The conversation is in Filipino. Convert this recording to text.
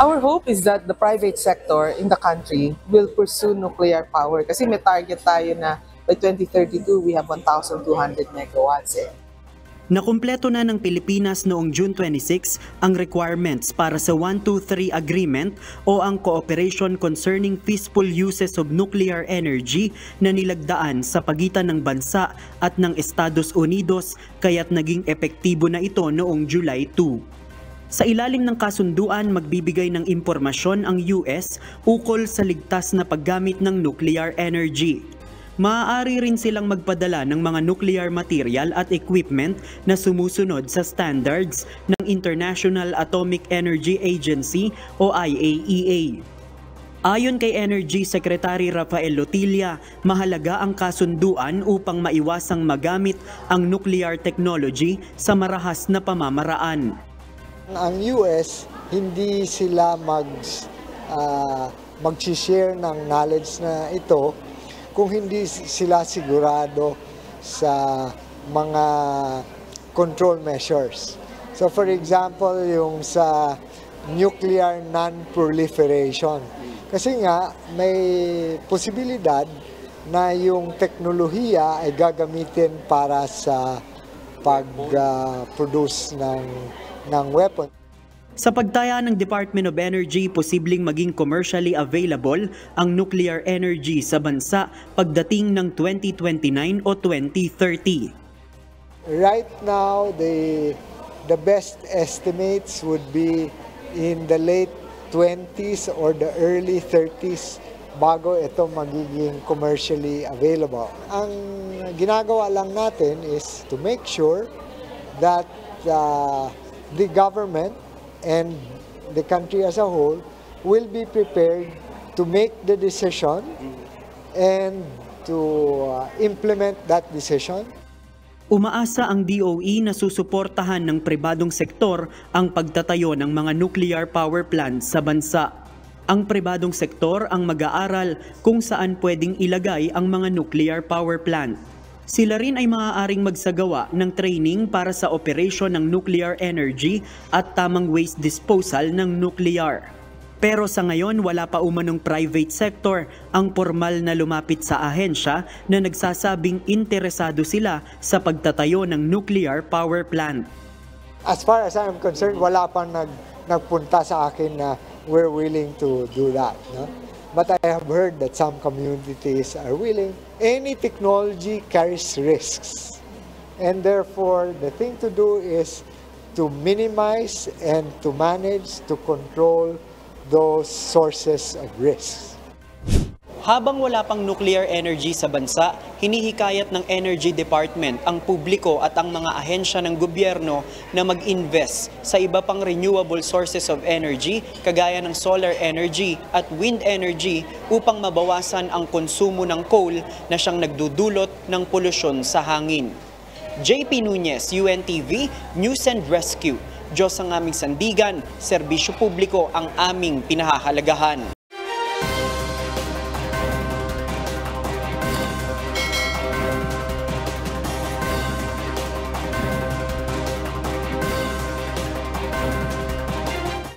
Our hope is that the private sector in the country will pursue nuclear power kasi may target tayo na by 2032 we have 1,200 megawatts eh. Nakumpleto na ng Pilipinas noong June 26 ang requirements para sa 123 Agreement o ang Cooperation Concerning Peaceful Uses of Nuclear Energy na nilagdaan sa pagitan ng bansa at ng Estados Unidos kaya't naging epektibo na ito noong July 2. Sa ilalim ng kasunduan, magbibigay ng impormasyon ang US ukol sa ligtas na paggamit ng nuclear energy. Maaari rin silang magpadala ng mga nuclear material at equipment na sumusunod sa standards ng International Atomic Energy Agency o IAEA. Ayon kay Energy Secretary Rafael Lotilla, mahalaga ang kasunduan upang maiwasang magamit ang nuclear technology sa marahas na pamamaraan. Ang US, hindi sila mag-share ng knowledge na ito kung hindi sila sigurado sa mga control measures. So for example, yung sa nuclear non-proliferation. Kasi nga, may posibilidad na yung teknolohiya ay gagamitin para sa pag-produce ng weapon. Sa pagtaya ng Department of Energy, posibleng maging commercially available ang nuclear energy sa bansa pagdating ng 2029 o 2030. Right now, the best estimates would be in the late 20s or the early 30s bago ito magiging commercially available. Ang ginagawa lang natin is to make sure that the government and the country as a whole will be prepared to make the decision and to implement that decision. Umaasa ang DOE na susuportahan ng pribadong sektor ang pagtatayo ng mga nuclear power plants sa bansa. Ang pribadong sektor ang mag-aaral kung saan pwedeng ilagay ang mga nuclear power plant. Sila rin ay maaaring magsagawa ng training para sa operasyon ng nuclear energy at tamang waste disposal ng nuclear. Pero sa ngayon, wala pa umanong private sector ang formal na lumapit sa ahensya na nagsasabing interesado sila sa pagtatayo ng nuclear power plant. As far as I'm concerned, wala pang nagpunta sa akin na we're willing to do that. No? But I have heard that some communities are willing. Any technology carries risks. And therefore, the thing to do is to minimize and to manage, to control those sources of risks. Habang wala pang nuclear energy sa bansa, hinihikayat ng Energy Department ang publiko at ang mga ahensya ng gobyerno na mag-invest sa iba pang renewable sources of energy kagaya ng solar energy at wind energy upang mabawasan ang konsumo ng coal na siyang nagdudulot ng polusyon sa hangin. JP Nunez, UNTV, News and Rescue. Diyos ang aming sandigan, serbisyo publiko ang aming pinahahalagahan.